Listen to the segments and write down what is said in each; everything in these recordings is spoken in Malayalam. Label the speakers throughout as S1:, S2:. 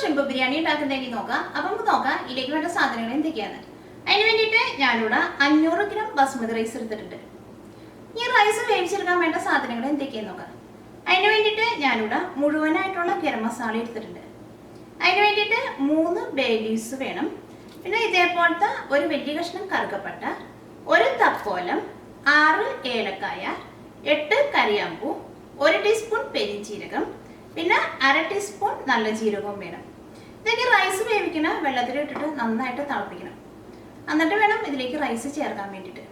S1: ഷ്രിമ്പ് ബിരിയാണി ഉണ്ടാക്കുന്നതിന് നോക്കാം. അപ്പം നമുക്ക് നോക്കാം ഇതിലേക്ക് വേണ്ട സാധനങ്ങൾ എന്തൊക്കെയാണ്. അതിന് വേണ്ടിയിട്ട് ഞാനിവിടെ 500 ഗ്രാം ബസ്മതി റൈസ് എടുത്തിട്ടുണ്ട്. ഈ റൈസ് വേവിച്ചെടുക്കാൻ വേണ്ട സാധനങ്ങൾ എന്തൊക്കെയാന്ന് നോക്കാം. അതിന് വേണ്ടിയിട്ട് ഞാനിവിടെ മുഴുവനായിട്ടുള്ള ഗരം മസാല എടുത്തിട്ടുണ്ട്. അതിന് വേണ്ടിയിട്ട് 3 ബേ ലീവ്സ് വേണം. പിന്നെ ഇതേപോലത്തെ ഒരു വലിയ കഷ്ണം കറുകപ്പട്ട, 1 തക്കോലം, 6 ഏലക്കായ, 8 കറിയാമ്പൂ, 1 ടീസ്പൂൺ പെരിഞ്ചീരകം, പിന്നെ 1/2 ടീസ്പൂൺ നല്ല ജീരകവും വേണം. ഇതൊക്കെ റൈസ് വേവിക്കണം, വെള്ളത്തിലിട്ടിട്ട് നന്നായിട്ട് തിളപ്പിക്കണം. എന്നിട്ട് വേണം ഇതിലേക്ക് റൈസ് ചേർക്കാൻ വേണ്ടിയിട്ട്.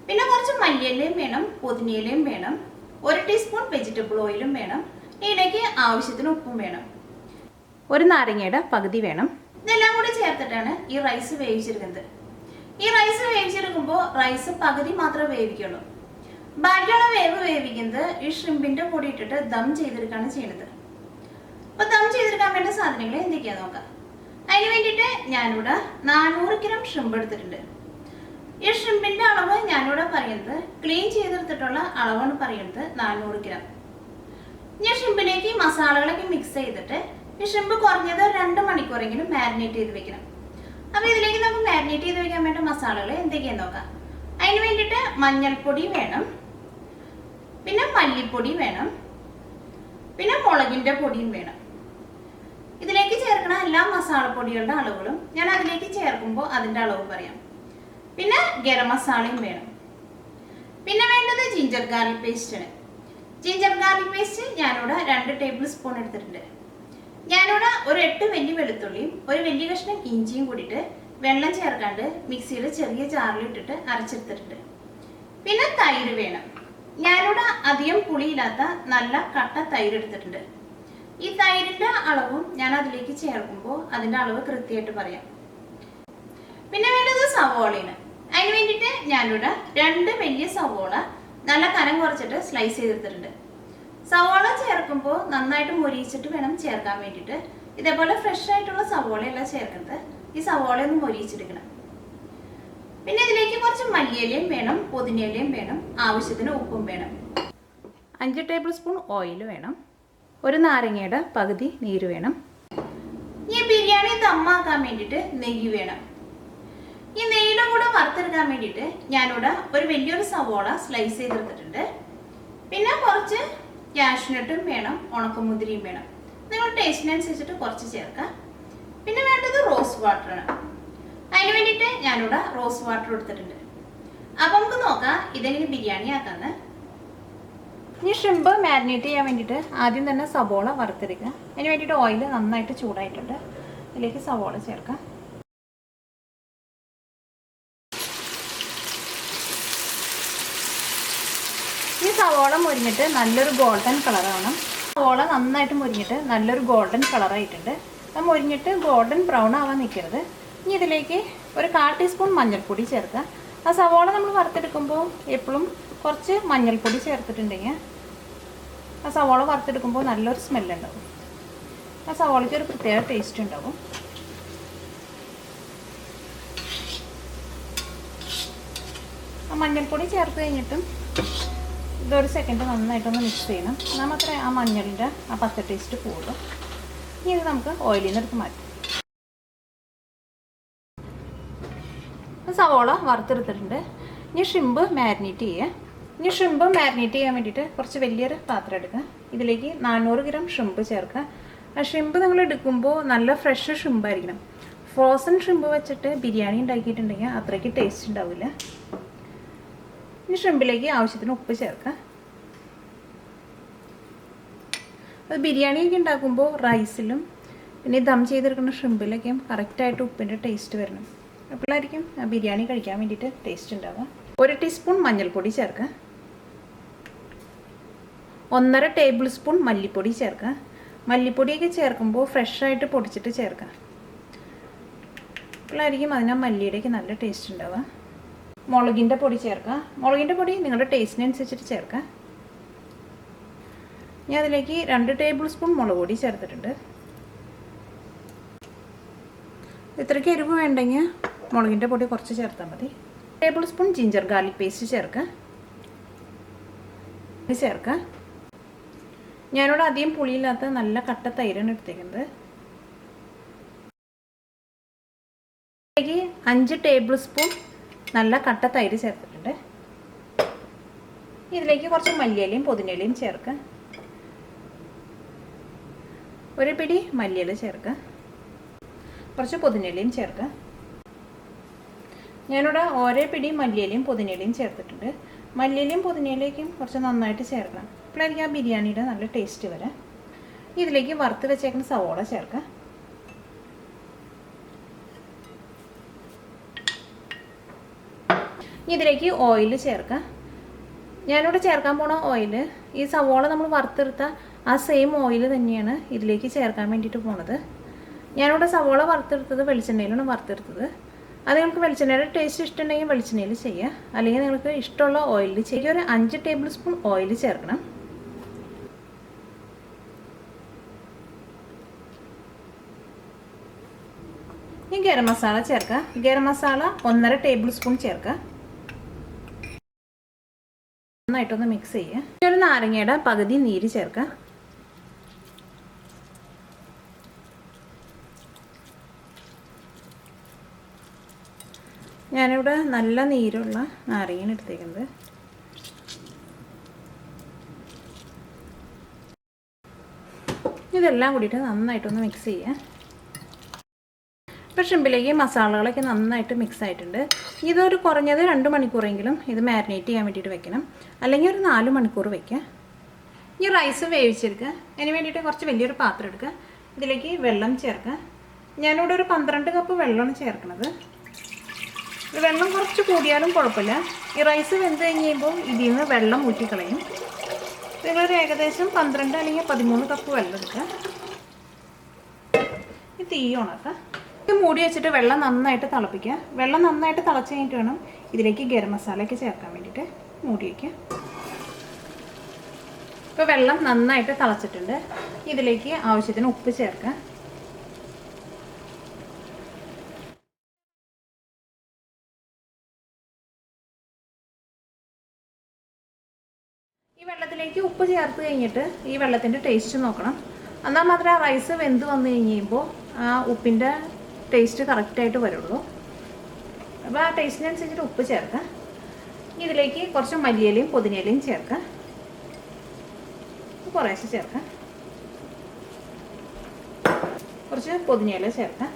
S1: പിന്നെ കുറച്ച് മല്ലിയിലയും വേണം, പുതിനയിലയും വേണം, 1 ടീസ്പൂൺ വെജിറ്റബിൾ ഓയിലും വേണം. ഇതിലേക്ക് ആവശ്യത്തിന് ഉപ്പും വേണം. 1 നാരങ്ങയുടെ പകുതി വേണം. ഇതെല്ലാം കൂടി ചേർത്തിട്ടാണ് ഈ റൈസ് വേവിച്ചെടുക്കുന്നത്. ഈ റൈസ് വേവിച്ചെടുക്കുമ്പോൾ റൈസ് പകുതി മാത്രമേ വേവിക്കുള്ളൂ. ബാക്കിയുള്ള വേവിക്കുന്നത് ഈ ഷ്രിമ്പിന്റെ പൊടി ഇട്ടിട്ട് ദം ചെയ്തെടുക്കുകയാണ് ചെയ്യുന്നത്. അപ്പൊ ദം ചെയ്തെടുക്കാൻ വേണ്ട സാധനങ്ങൾ എന്തൊക്കെയാന്ന് നോക്കാം. അതിന് വേണ്ടിയിട്ട് ഞാനിവിടെ 400 ഗ്രാം ഷ്രിമ്പ് എടുത്തിട്ടുണ്ട്. ഈ ഷ്രിമ്പിന്റെ അളവ് ഞാനിവിടെ പറയുന്നത് ക്ലീൻ ചെയ്തെടുത്തിട്ടുള്ള അളവാണ് പറയുന്നത് 400 ഗ്രാം. ഈ ഷ്രിമ്പിലേക്ക് മസാലകളൊക്കെ മിക്സ് ചെയ്തിട്ട് ഈ ഷ്രിമ്പ് കുറഞ്ഞത് 2 മണിക്കൂറെങ്കിലും മാരിനേറ്റ് ചെയ്ത് വെക്കണം. അപ്പൊ ഇതിലേക്ക് നമുക്ക് മാരിനേറ്റ് ചെയ്ത് വെക്കാൻ വേണ്ട മസാലകൾ എന്തൊക്കെയാന്ന് നോക്കാം. അതിന് വേണ്ടിയിട്ട് മഞ്ഞൾപ്പൊടി വേണം, പിന്നെ മല്ലിപ്പൊടി വേണം, പിന്നെ മുളകിന്റെ പൊടിയും വേണം. ഇതിലേക്ക് ചേർക്കണ എല്ലാ മസാലപ്പൊടികളുടെ അളവുകളും ഞാൻ അതിലേക്ക് ചേർക്കുമ്പോൾ അതിന്റെ അളവ് പറയാം. പിന്നെ ഗരം മസാലയും വേണം. പിന്നെ വേണ്ടത് ജിഞ്ചർ ഗാർലിക് പേസ്റ്റ് ആണ്. ജിഞ്ചർ ഗാർലിക് പേസ്റ്റ് ഞാനിവിടെ 2 ടേബിൾ സ്പൂൺ എടുത്തിട്ടുണ്ട്. ഞാനിവിടെ ഒരു 8 വലിയ വെളുത്തുള്ളിയും 1 വലിയ കഷ്ണം ഇഞ്ചിയും കൂടിയിട്ട് വെള്ളം ചേർക്കാണ്ട് മിക്സിയുടെ ചെറിയ ജാറിലിട്ടിട്ട് അരച്ചെടുത്തിട്ടുണ്ട്. പിന്നെ തൈര് വേണം. ഞാനിവിടെ അധികം പുളിയില്ലാത്ത നല്ല കട്ട തൈര് എടുത്തിട്ടുണ്ട്. ഈ തൈരിന്റെ അളവും ഞാൻ അതിലേക്ക് ചേർക്കുമ്പോൾ അതിന്റെ അളവ് കൃത്യമായിട്ട് പറയാം. പിന്നെ വേണ്ടത് സവോളയാണ്. അതിന് വേണ്ടിയിട്ട് ഞാനിവിടെ 2 വലിയ സവോള നല്ല കനം കുറച്ചിട്ട് സ്ലൈസ് ചെയ്തെടുത്തിട്ടുണ്ട്. സവോള ചേർക്കുമ്പോൾ നന്നായിട്ട് മൊരിയിച്ചിട്ട് വേണം ചേർക്കാൻ വേണ്ടിയിട്ട്. ഇതേപോലെ ഫ്രഷ് ആയിട്ടുള്ള സവോളയല്ല ചേർക്കുന്നത്. ഈ സവോള ഒന്ന് മൊരിയിച്ചെടുക്കണം. പിന്നെ ഇതിലേക്ക് കുറച്ച് മല്ലിയിലയും വേണം, പുതിനയിലയും വേണം, ആവശ്യത്തിന് ഉപ്പും വേണം. 5 ടേബിൾ സ്പൂൺ ഓയിൽ വേണം. 1 നാരങ്ങയുടെ പകുതി നീര് വേണം. ഈ ബിരിയാണി ദമ്മാക്കാൻ വേണ്ടിയിട്ട് നെയ്യ് വേണം. ഈ നെയ്യുടെ കൂടെ വറുത്തെടുക്കാൻ വേണ്ടിയിട്ട് ഞാനിവിടെ ഒരു വലിയൊരു സവോള സ്ലൈസ് ചെയ്തെടുത്തിട്ടുണ്ട്. പിന്നെ കുറച്ച് കാഷ്നട്ടും വേണം, ഉണക്കമുന്തിരിയും വേണം. നിങ്ങൾ ടേസ്റ്റിനനുസരിച്ചിട്ട് കുറച്ച് ചേർക്കാം. പിന്നെ വേണ്ടത് റോസ് വാട്ടറാണ്. അതിന് വേണ്ടിയിട്ട് ഞാനിവിടെ റോസ് വാട്ടർ എടുത്തിട്ടുണ്ട്. അപ്പം നമുക്ക് നോക്കാം ഇതെങ്ങനെ ബിരിയാണി ആക്കാന്ന്. ഈ ഷ്രിമ്പ് മാരിനേറ്റ് ചെയ്യാൻ വേണ്ടിയിട്ട് ആദ്യം തന്നെ സവോള വറുത്തെടുക്കുക. അതിന് വേണ്ടിയിട്ട് ഓയിൽ നന്നായിട്ട് ചൂടായിട്ടുണ്ട്. ഇതിലേക്ക് സവോള ചേർക്കാം. ഈ സവോള മുരിഞ്ഞിട്ട് നല്ലൊരു ഗോൾഡൻ കളറാണ്. സവോള നന്നായിട്ട് മുരിഞ്ഞിട്ട് നല്ലൊരു ഗോൾഡൻ കളറായിട്ടുണ്ട്. അത് മുരിഞ്ഞിട്ട് ഗോൾഡൻ ബ്രൗൺ ആവാൻ നിൽക്കരുത്. ഇനി ഇതിലേക്ക് ഒരു 1/4 ടീസ്പൂൺ മഞ്ഞൾപ്പൊടി ചേർക്കുക. ആ സവോള നമ്മൾ വറുത്തെടുക്കുമ്പോൾ എപ്പോഴും കുറച്ച് മഞ്ഞൾപ്പൊടി ചേർത്തിട്ടുണ്ടെങ്കിൽ ആ സവോള വറുത്തെടുക്കുമ്പോൾ നല്ലൊരു സ്മെല്ലുണ്ടാവും. ആ സവോളയ്ക്ക് ഒരു പ്രത്യേക ടേസ്റ്റ് ഉണ്ടാവും. ആ മഞ്ഞൾപ്പൊടി ചേർത്ത് കഴിഞ്ഞിട്ടും ഇതൊരു സെക്കൻഡ് നന്നായിട്ടൊന്ന് മിക്സ് ചെയ്യണം. എന്നാൽ മാത്രമേ ആ മഞ്ഞളിൻ്റെ ആ പച്ച ടേസ്റ്റ് പോകുള്ളൂ. ഇനി ഇത് നമുക്ക് ഓയിലിൽ നിന്ന് എടുത്ത് മാറ്റാം. സവോള വറുത്തെടുത്തിട്ടുണ്ട്. ഇനി ഷ്രിമ്പ് മാരിനേറ്റ് ചെയ്യുക. ഇനി ഷ്രിമ്പ് മാരിനേറ്റ് ചെയ്യാൻ വേണ്ടിയിട്ട് കുറച്ച് വലിയൊരു പാത്രം എടുക്കുക. ഇതിലേക്ക് 400 ഗ്രാം ഷ്രിമ്പ് ചേർക്കുക. ആ ഷ്രിമ്പ് നിങ്ങൾ എടുക്കുമ്പോൾ നല്ല ഫ്രഷ് ഷ്രിമ്പായിരിക്കണം. ഫ്രോസൺ ഷ്രിമ്പ് വെച്ചിട്ട് ബിരിയാണി ഉണ്ടാക്കിയിട്ടുണ്ടെങ്കിൽ അത്രയ്ക്ക് ടേസ്റ്റ് ഉണ്ടാവില്ല. ഇനി ഷ്രിമ്പിലേക്ക് ആവശ്യത്തിന് ഉപ്പ് ചേർക്കുക. അത് ബിരിയാണിയൊക്കെ ഉണ്ടാക്കുമ്പോൾ റൈസിലും പിന്നെ ദം ചെയ്തെടുക്കുന്ന ഷ്രിമ്പിലൊക്കെയും കറക്റ്റായിട്ട് ഉപ്പിൻ്റെ ടേസ്റ്റ് വരണം. അപ്പോഴായിരിക്കും ബിരിയാണി കഴിക്കാൻ വേണ്ടിയിട്ട് ടേസ്റ്റ് ഉണ്ടാവുക. 1 ടീസ്പൂൺ മഞ്ഞൾപ്പൊടി ചേർക്കുക. 1.5 ടേബിൾ സ്പൂൺ മല്ലിപ്പൊടി ചേർക്കുക. മല്ലിപ്പൊടിയൊക്കെ ചേർക്കുമ്പോൾ ഫ്രഷായിട്ട് പൊടിച്ചിട്ട് ചേർക്കുക. അപ്പോഴായിരിക്കും അതിന് മല്ലിയുടെയൊക്കെ നല്ല ടേസ്റ്റ് ഉണ്ടാവുക. മുളകിൻ്റെ പൊടി ചേർക്കുക. മുളകിൻ്റെ പൊടി നിങ്ങളുടെ ടേസ്റ്റിനനുസരിച്ചിട്ട് ചേർക്കുക. ഞാൻ അതിലേക്ക് 2 ടേബിൾ സ്പൂൺ മുളക് പൊടി ചേർത്തിട്ടുണ്ട്. ഇത്രയ്ക്ക് എരിവ് വേണ്ടെങ്കിൽ മുളകിൻ്റെ പൊടി കുറച്ച് ചേർത്താൽ മതി. 1 table spoon ginger garlic paste ചേർക്കുക. ഞാനിവിടെ അധികം പുളിയില്ലാത്ത നല്ല കട്ട തൈരാണ് എടുത്തേക്കുന്നത്. 5 ടേബിൾ സ്പൂൺ നല്ല കട്ട തൈര് ചേർത്തിട്ടുണ്ട്. ഇതിലേക്ക് കുറച്ച് മല്ലിയിലയും പുതിനയിലയും ചേർക്കുക. ഒരു പിടി മല്ലിയില ചേർക്കുക. കുറച്ച് പുതിനയിലയും ചേർക്കുക. ഞാനിവിടെ ഓരോ പിടി മല്ലിയിലയും പുതിനയിലയും ചേർത്തിട്ടുണ്ട്. മല്ലിയിലയും പുതിനയിലേക്കും കുറച്ച് നന്നായിട്ട് ചേർക്കണം. അപ്പോഴായിരിക്കും ആ ബിരിയാണിയുടെ നല്ല ടേസ്റ്റ് വരാം. ഇതിലേക്ക് വറുത്ത് വെച്ചേക്കുന്ന സവോള ചേർക്കുക. ഇതിലേക്ക് ഓയിൽ ചേർക്കുക. ഞാനിവിടെ ചേർക്കാൻ പോണ ഓയിൽ ഈ സവോള നമ്മൾ വറുത്തെടുത്ത ആ സെയിം ഓയിൽ തന്നെയാണ് ഇതിലേക്ക് ചേർക്കാൻ വേണ്ടിയിട്ട് പോണത്. ഞാനിവിടെ സവോള വറുത്തെടുത്തത് വെളിച്ചെണ്ണയിലാണ് വറുത്തെടുത്തത്. അത് നിങ്ങൾക്ക് വെളിച്ചെണ്ണയുടെ ടേസ്റ്റ് ഇഷ്ടമുണ്ടെങ്കിൽ വെളിച്ചെണ്ണയിൽ ചെയ്യുക, അല്ലെങ്കിൽ നിങ്ങൾക്ക് ഇഷ്ടമുള്ള ഓയിലിൽ ചെയ്യുക. ഒരു 5 ടേബിൾ സ്പൂൺ ഓയിൽ ചേർക്കണം. ഇനി ഗരം മസാല ചേർക്കുക. ഗരം മസാല 1.5 ടേബിൾ സ്പൂൺ ചേർക്കുക. നന്നായിട്ടൊന്ന് മിക്സ് ചെയ്യുക. ഒരു നാരങ്ങയുടെ പകുതി നീര് ചേർക്കുക. ഞാനിവിടെ നല്ല നീരുള്ള നാരങ്ങയാണ് എടുത്തേക്കുന്നത്. ഇതെല്ലാം കൂടിയിട്ട് നന്നായിട്ടൊന്ന് മിക്സ് ചെയ്യുക. ഇപ്പോൾ ഷ്രിമ്പിലേക്ക് മസാലകളൊക്കെ നന്നായിട്ട് മിക്സ് ആയിട്ടുണ്ട്. ഇതൊരു കുറഞ്ഞത് 2 മണിക്കൂറെങ്കിലും ഇത് മാരിനേറ്റ് ചെയ്യാൻ വേണ്ടിയിട്ട് വെക്കണം, അല്ലെങ്കിൽ ഒരു 4 മണിക്കൂർ വെക്കുക. ഈ റൈസ് വേവിച്ചെടുക്കുക. അതിന് വേണ്ടിയിട്ട് കുറച്ച് വലിയൊരു പാത്രം എടുക്കുക. ഇതിലേക്ക് വെള്ളം ചേർക്കുക. ഞാനിവിടെ ഒരു 12 കപ്പ് വെള്ളമാണ് ചേർക്കുന്നത്. വെള്ളം കുറച്ച് കൂടിയാലും കുഴപ്പമില്ല. ഈ റൈസ് വെന്ത് കഴിയുമ്പോൾ ഇതിൽ നിന്ന് വെള്ളം ഊറ്റിക്കളയും. നിങ്ങളൊരു ഏകദേശം 12 അല്ലെങ്കിൽ 13 കപ്പ് വെള്ളം എടുക്കുക. ഈ തീ ഉണക്കുക. ഇത് മൂടി വെച്ചിട്ട് വെള്ളം നന്നായിട്ട് തിളപ്പിക്കുക. വെള്ളം നന്നായിട്ട് തിളച്ച് കഴിഞ്ഞിട്ട് വേണം ഇതിലേക്ക് ഗരം മസാലയൊക്കെ ചേർക്കാൻ വേണ്ടിയിട്ട് മൂടി വയ്ക്കുക. ഇപ്പോൾ വെള്ളം നന്നായിട്ട് തിളച്ചിട്ടുണ്ട്. ഇതിലേക്ക് ആവശ്യത്തിന് ഉപ്പ് ചേർക്കുക. ഈ വെള്ളത്തിലേക്ക് ഉപ്പ് ചേർത്ത് കഴിഞ്ഞിട്ട് ഈ വെള്ളത്തിൻ്റെ ടേസ്റ്റ് നോക്കണം. എന്നാൽ മാത്രമേ ആ റൈസ് വെന്ത് വന്നു കഴിയുമ്പോൾ ആ ഉപ്പിൻ്റെ ടേസ്റ്റ് കറക്റ്റായിട്ട് വരുള്ളൂ. അപ്പോൾ ആ ടേസ്റ്റിനനുസരിച്ചിട്ട് ഉപ്പ് ചേർക്കുക. ഇതിലേക്ക് കുറച്ച് മല്ലിയിലയും പുതിനയിലയും ചേർക്കുക. കുറേശ്ശെ ചേർക്കുക. കുറച്ച് പുതിനയില ചേർക്കുക.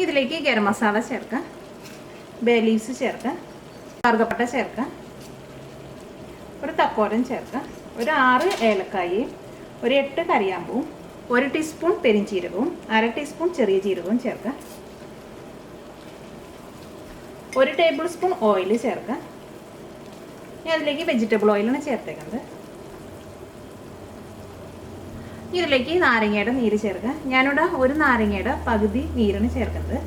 S1: ഇതിലേക്ക് ഗരം മസാല ചേർക്കുക. ബേ ലീവ്സ് ചേർക്കുക. കറുകപ്പട്ട ചേർക്കുക. ഒരു തക്കോലം ചേർക്കുക. ഒരു 6 ഏലക്കായയും ഒരു 8 കറിയാമ്പൂവും 1 ടീസ്പൂൺ പെരിഞ്ചീരകവും 1/2 ടീസ്പൂൺ ചെറിയ ജീരകവും ചേർക്കുക. 1 ടേബിൾ സ്പൂൺ ഓയിൽ ചേർക്കുക. ഞാൻ അതിലേക്ക് വെജിറ്റബിൾ ഓയിലാണ് ചേർത്തേക്കുന്നത്. ഇതിലേക്ക് നാരങ്ങയുടെ നീര് ചേർക്കുക. ഞാനിവിടെ ഒരു നാരങ്ങയുടെ പകുതി നീരാണ് ചേർക്കുന്നത്.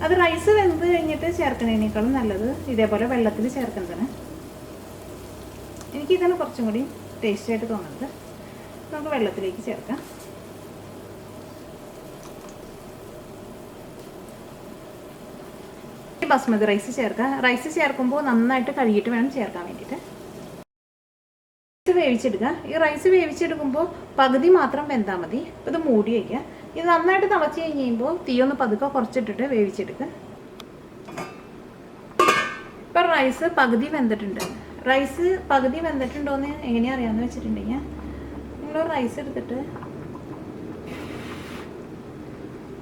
S1: അത് റൈസ് വെന്ത് കഴിഞ്ഞിട്ട് ചേർക്കുന്നതിനേക്കാളും നല്ലത് ഇതേപോലെ വെള്ളത്തിൽ ചേർക്കുന്നതാണ്. എനിക്കിതാണ് കുറച്ചും കൂടി ടേസ്റ്റായിട്ട് തോന്നുന്നത്. നമുക്ക് വെള്ളത്തിലേക്ക് ചേർക്കാം. ബസ്മതി റൈസ് ചേർക്കുക. റൈസ് ചേർക്കുമ്പോൾ നന്നായിട്ട് കഴുകിയിട്ട് വേണം ചേർക്കാൻ വേണ്ടിയിട്ട്. റൈസ് വേവിച്ചെടുക്കുക. ഈ റൈസ് വേവിച്ചെടുക്കുമ്പോൾ പകുതി മാത്രം വെന്താൽ മതി. അപ്പോൾ ഇത് മൂടി വയ്ക്കുക. ഇത് നന്നായിട്ട് തിളച്ച് കഴിയുമ്പോൾ തീയൊന്ന് പതുക്കെ കുറച്ചിട്ടിട്ട് വേവിച്ചെടുക്കുക. ഇപ്പം റൈസ് പകുതി വെന്തിട്ടുണ്ട്. റൈസ് പകുതി വെന്തിട്ടുണ്ടോയെന്ന് എങ്ങനെയാണ് അറിയാമെന്ന് വെച്ചിട്ടുണ്ടെങ്കിൽ നിങ്ങൾ റൈസ് എടുത്തിട്ട്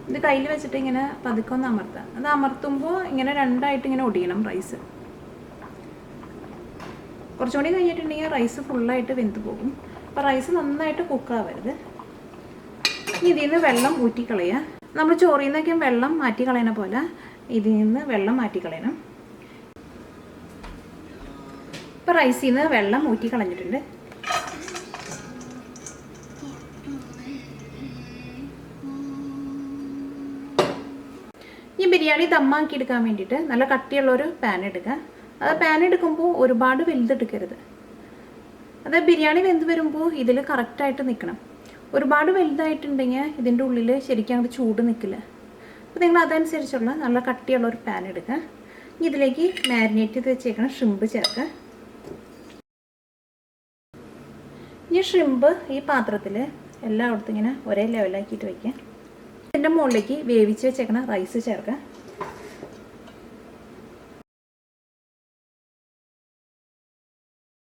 S1: ഇത് കയ്യിൽ വെച്ചിട്ട് ഇങ്ങനെ പതുക്കെ ഒന്ന് അമർത്തുക. അത് അമർത്തുമ്പോൾ ഇങ്ങനെ രണ്ടായിട്ട് ഇങ്ങനെ ഒടിയണം റൈസ്. കുറച്ചുകൂടി കഴിഞ്ഞിട്ടുണ്ടെങ്കിൽ റൈസ് ഫുള്ളായിട്ട് വെന്ത് പോകും. അപ്പോൾ റൈസ് നന്നായിട്ട് കുക്കാവരുത്. ഇനി ഇതിൽ നിന്ന് വെള്ളം ഊറ്റിക്കളയുക. നമ്മൾ ചോറിൽ നിന്നൊക്കെ വെള്ളം മാറ്റിക്കളയണ പോലെ ഇതിൽ നിന്ന് വെള്ളം മാറ്റിക്കളയണം. ഇപ്പോൾ റൈസിൽ നിന്ന് വെള്ളം ഊറ്റിക്കളഞ്ഞിട്ടുണ്ട്. ഈ ബിരിയാണി ദമ്മാക്കി എടുക്കാൻ വേണ്ടിയിട്ട് നല്ല കട്ടിയുള്ളൊരു പാൻ എടുക്കുക. അത് പാൻ എടുക്കുമ്പോൾ ഒരുപാട് വലുതെടുക്കരുത്. അത് ബിരിയാണി വെന്ത് വരുമ്പോൾ ഇതിൽ കറക്റ്റായിട്ട് നിൽക്കണം. ഒരുപാട് വലുതായിട്ടുണ്ടെങ്കിൽ ഇതിൻ്റെ ഉള്ളിൽ ശരിക്കും അങ്ങോട്ട് ചൂട് നിൽക്കില്ല. അപ്പോൾ നിങ്ങൾ അതനുസരിച്ചുള്ള നല്ല കട്ടിയുള്ളൊരു പാൻ എടുക്കുക. ഇതിലേക്ക് മാരിനേറ്റ് ചെയ്ത് വെച്ചേക്കണം ഷ്രിമ്പ് ചേർക്കുക. ഈ ഷ്രിമ്പ് ഈ പാത്രത്തിൽ എല്ലായിടത്തും ഇങ്ങനെ ഒരേ ലെവലാക്കിയിട്ട് വയ്ക്കുക. ഇതിൻ്റെ മുകളിലേക്ക് വേവിച്ച് വെച്ചേക്കണ റൈസ് ചേർക്കാം.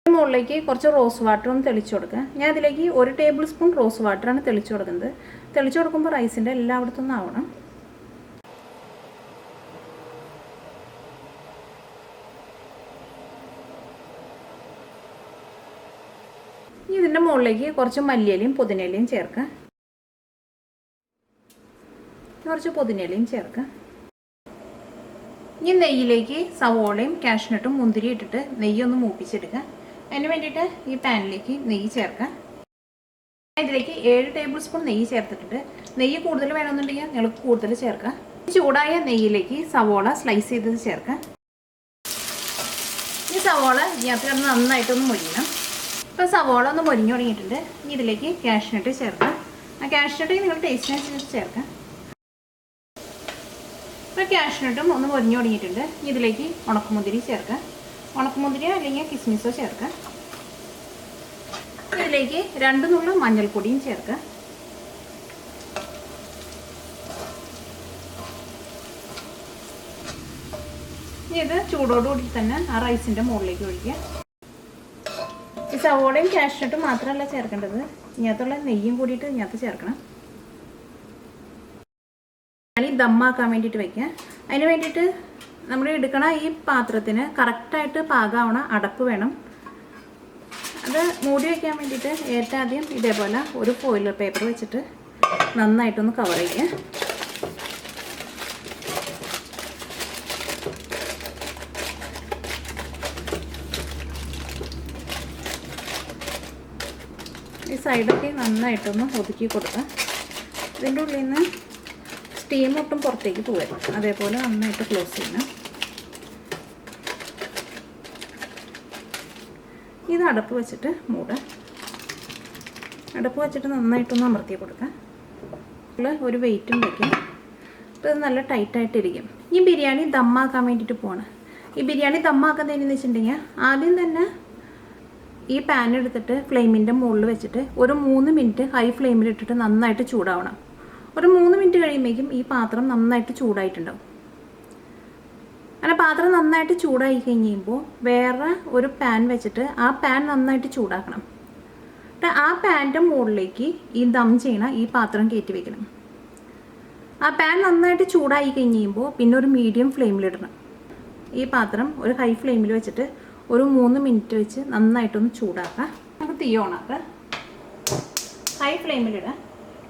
S1: മുകളിലേക്ക് കുറച്ച് റോസ് വാട്ടറും തെളിച്ചു കൊടുക്കുക. ഞാൻ അതിലേക്ക് 1 ടേബിൾ സ്പൂൺ റോസ് വാട്ടറാണ് തെളിച്ചു കൊടുക്കുന്നത്. തെളിച്ചു കൊടുക്കുമ്പോൾ റൈസിൻ്റെ എല്ലായിടത്തും ആവണം. ഇതിൻ്റെ മുകളിലേക്ക് കുറച്ച് മല്ലിയിലയും പുതിനയിലയും ചേർക്കുക. കുറച്ച് പുതിനയിലയും ചേർക്കുക. ഇനി നെയ്യിലേക്ക് സവോളയും കാഷ്നട്ടും മുന്തിരി ഇട്ടിട്ട് നെയ്യൊന്ന് മൂപ്പിച്ചെടുക്കുക. അതിന് വേണ്ടിയിട്ട് ഈ പാനിലേക്ക് നെയ്യ് ചേർക്കുക. ഇതിലേക്ക് 7 ടേബിൾ സ്പൂൺ നെയ്യ് ചേർത്തിട്ടുണ്ട്. നെയ്യ് കൂടുതൽ വേണമെന്നുണ്ടെങ്കിൽ നിങ്ങൾ കൂടുതൽ ചേർക്കുക. ചൂടായ നെയ്യിലേക്ക് സവോള സ്ലൈസ് ചെയ്തത് ചേർക്കുക. ഈ സവോള ഇതിനകത്ത് കിടന്ന് നന്നായിട്ടൊന്ന് മൊരിയണം. ഇപ്പോൾ സവോള ഒന്ന് മൊരിഞ്ഞു തുടങ്ങിയിട്ടുണ്ട്. ഇനി ഇതിലേക്ക് കാഷ്നട്ട് ചേർക്കുക. ആ കാഷ്നട്ട് നിങ്ങൾ ടേസ്റ്റിനനുസരിച്ച് ചേർക്കുക. ഇപ്പോൾ കാഷ്നട്ടും ഒന്ന് മൊരിഞ്ഞു തുടങ്ങിയിട്ടുണ്ട്. ഇതിലേക്ക് ഉണക്കമുന്തിരി ചേർക്കുക. ഉണക്കമുന്തിരിയോ അല്ലെങ്കിൽ കിസ്മിസോ ചേർക്കുക. ഇതിലേക്ക് 2 നുള്ള മഞ്ഞൾപ്പൊടിയും ചേർക്കുക. ഇത് ചൂടോടുകൂടി തന്നെ ആ റൈസിൻ്റെ മുകളിലേക്ക് ഒഴിക്കുക. ഈ സവോളയും കാഷ്നട്ടും മാത്രമല്ല ചേർക്കേണ്ടത്, ഇതിനകത്തുള്ള നെയ്യും കൂടിയിട്ട് ഇതിനകത്ത് ചേർക്കണം. ഞാൻ ഈ ദമ്മാക്കാൻ വേണ്ടിയിട്ട് വയ്ക്കുക. അതിന് വേണ്ടിയിട്ട് നമ്മൾ എടുക്കണ ഈ പാത്രത്തിന് കറക്റ്റായിട്ട് പാകാവണ അടപ്പ് വേണം. അത് മൂടി വയ്ക്കാൻ വേണ്ടിയിട്ട് ഏറ്റവും ആദ്യം ഇതേപോലെ ഒരു ഫോയിൽ പേപ്പർ വെച്ചിട്ട് നന്നായിട്ടൊന്ന് കവർ ചെയ്യുക. ഈ സൈഡൊക്കെ നന്നായിട്ടൊന്ന് ഒതുക്കി കൊടുക്കുക. ഇതിൻ്റെ ഉള്ളിൽ നിന്ന് സ്റ്റീം ഒട്ടും പുറത്തേക്ക് പോകരുത്. അതേപോലെ നന്നായിട്ട് ക്ലോസ് ചെയ്യണം. ഇത് അടപ്പ് വെച്ചിട്ട് മൂടുക. അടപ്പ് വെച്ചിട്ട് നന്നായിട്ടൊന്ന് അമർത്തി കൊടുക്കുക. ഒരു വെയിറ്റും വയ്ക്കും. അപ്പോൾ ഇത് നല്ല ടൈറ്റായിട്ടിരിക്കും. ഈ ബിരിയാണി ദമ്മാക്കാൻ വേണ്ടിയിട്ട് പോവാണ്. ഈ ബിരിയാണി ദമ്മാക്കുന്നതെന്ന് വെച്ചിട്ടുണ്ടെങ്കിൽ ആദ്യം തന്നെ ഈ പാൻ എടുത്തിട്ട് ഫ്ലെയിമിൻ്റെ മുകളിൽ വെച്ചിട്ട് ഒരു 3 മിനിറ്റ് ഹൈ ഫ്ലെയിമിലിട്ടിട്ട് നന്നായിട്ട് ചൂടാവണം. ഒരു 3 മിനിറ്റ് കഴിയുമ്പോഴേക്കും ഈ പാത്രം നന്നായിട്ട് ചൂടായിട്ടുണ്ടാവും. അങ്ങനെ പാത്രം നന്നായിട്ട് ചൂടായി കഴിയുമ്പോൾ വേറെ ഒരു പാൻ വെച്ചിട്ട് ആ പാൻ നന്നായിട്ട് ചൂടാക്കണം. ആ പാൻ്റെ മുകളിലേക്ക് ഈ ദം ചെയ്യണ ഈ പാത്രം കയറ്റി വെക്കണം. ആ പാൻ നന്നായിട്ട് ചൂടായി കഴിയുമ്പോൾ പിന്നെ ഒരു മീഡിയം ഫ്ലെയിമിലിടണം. ഈ പാത്രം ഒരു ഹൈ ഫ്ലെയിമിൽ വെച്ചിട്ട് ഒരു 3 മിനിറ്റ് വെച്ച് നന്നായിട്ടൊന്ന് ചൂടാക്കുക. നമുക്ക് തീ ഓണാക്കുക. ഹൈ ഫ്ലെയിമിലിടുക.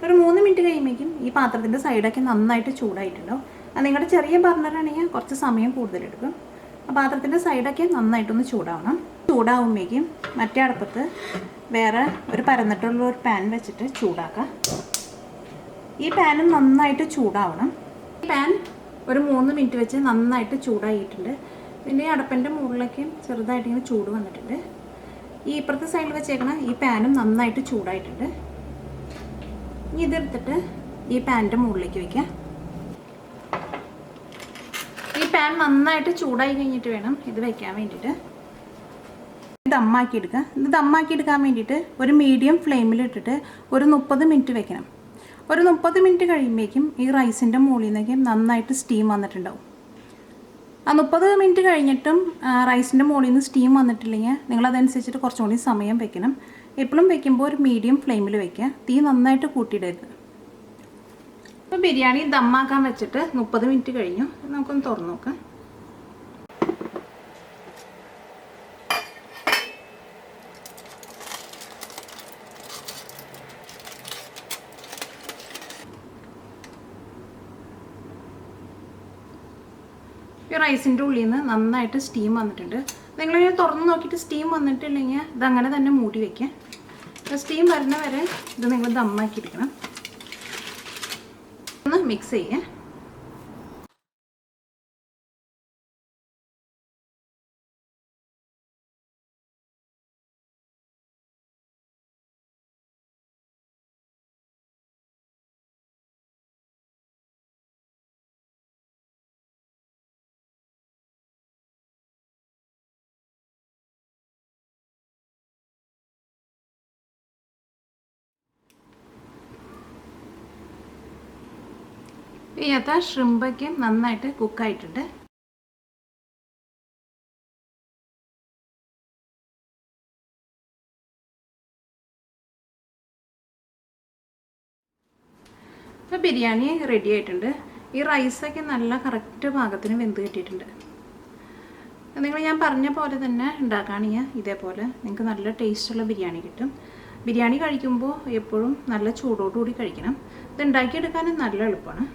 S1: ഒരു 3 മിനിറ്റ് കഴിയുമ്പോഴേക്കും ഈ പാത്രത്തിൻ്റെ സൈഡൊക്കെ നന്നായിട്ട് ചൂടായിട്ടുണ്ടാവും. അത് നിങ്ങളുടെ ചെറിയ ബർണറാണെങ്കിൽ കുറച്ച് സമയം കൂടുതലെടുക്കും. ആ പാത്രത്തിൻ്റെ സൈഡൊക്കെ നന്നായിട്ടൊന്ന് ചൂടാവണം. ചൂടാവുമ്പോഴേക്കും മറ്റേ അടുപ്പത്ത് വേറെ ഒരു പരന്നിട്ടുള്ള ഒരു പാൻ വെച്ചിട്ട് ചൂടാക്കുക. ഈ പാനും നന്നായിട്ട് ചൂടാവണം. ഈ പാൻ ഒരു 3 മിനിറ്റ് വെച്ച് നന്നായിട്ട് ചൂടായിട്ടുണ്ട്. ഇതിൻ്റെ അടപ്പൻ്റെ മുകളിലേക്ക് ചെറുതായിട്ട് ഇങ്ങനെ ചൂട് വന്നിട്ടുണ്ട്. ഈ ഇപ്പുറത്തെ സൈഡിൽ വെച്ചേക്കണ ഈ പാനും നന്നായിട്ട് ചൂടായിട്ടുണ്ട്. ഇനി ഇതെടുത്തിട്ട് ഈ പാനിൻ്റെ മുകളിലേക്ക് വയ്ക്കുക. ഈ പാൻ നന്നായിട്ട് ചൂടായി കഴിഞ്ഞിട്ട് വേണം ഇത് വയ്ക്കാൻ വേണ്ടിയിട്ട്. ദമ്മാക്കി എടുക്കുക. ഇത് ദമ്മാക്കി എടുക്കാൻ വേണ്ടിയിട്ട് ഒരു മീഡിയം ഫ്ലെയിമിലിട്ടിട്ട് ഒരു 30 മിനിറ്റ് വെക്കണം. ഒരു 30 മിനിറ്റ് കഴിയുമ്പോഴേക്കും ഈ റൈസിൻ്റെ മുകളിൽ നിന്നൊക്കെ നന്നായിട്ട് സ്റ്റീം വന്നിട്ടുണ്ടാവും. ആ 30 മിനിറ്റ് കഴിഞ്ഞിട്ടും റൈസിൻ്റെ മുകളിൽ നിന്ന് സ്റ്റീം വന്നിട്ടില്ലെങ്കിൽ നിങ്ങളതനുസരിച്ചിട്ട് കുറച്ചും കൂടി സമയം വെക്കണം. എപ്പോഴും വെക്കുമ്പോൾ ഒരു മീഡിയം ഫ്ലെയിമിൽ വെക്കുക. തീ നന്നായിട്ട് കൂട്ടിയിടരുത്. ഇപ്പോൾ ബിരിയാണി ദമ്മാക്കാൻ വെച്ചിട്ട് 30 മിനിറ്റ് കഴിഞ്ഞു. നമുക്കൊന്ന് തുറന്നു നോക്കാം. ഈ റൈസിൻ്റെ ഉള്ളിൽ നിന്ന് നന്നായിട്ട് സ്റ്റീം വന്നിട്ടുണ്ട്. നിങ്ങളിങ്ങനെ തുറന്ന് നോക്കിയിട്ട് സ്റ്റീം വന്നിട്ടില്ലെങ്കിൽ ഇതങ്ങനെ തന്നെ മൂടി വയ്ക്കുക. സ്റ്റീം വരുന്ന വരെ ഇത് നിങ്ങൾ ദമ്മാക്കിയെടുക്കണം. ഒന്ന് മിക്സ് ചെയ്യുക. ഇതിനകത്ത് ഷ്രിമ്പൊക്കെ നന്നായിട്ട് കുക്കായിട്ടുണ്ട്. ഇപ്പോൾ ബിരിയാണി റെഡി ആയിട്ടുണ്ട്. ഈ റൈസൊക്കെ നല്ല കറക്റ്റ് പാകത്തിന് വെന്ത് കിട്ടിയിട്ടുണ്ട്. നിങ്ങൾ ഞാൻ പറഞ്ഞ പോലെ തന്നെ ഉണ്ടാക്കുകയാണെങ്കിൽ ഇതേപോലെ നിങ്ങൾക്ക് നല്ല ടേസ്റ്റുള്ള ബിരിയാണി കിട്ടും. ബിരിയാണി കഴിക്കുമ്പോൾ എപ്പോഴും നല്ല ചൂടോടുകൂടി കഴിക്കണം. ഇത് ഉണ്ടാക്കിയെടുക്കാനും നല്ല എളുപ്പമാണ്.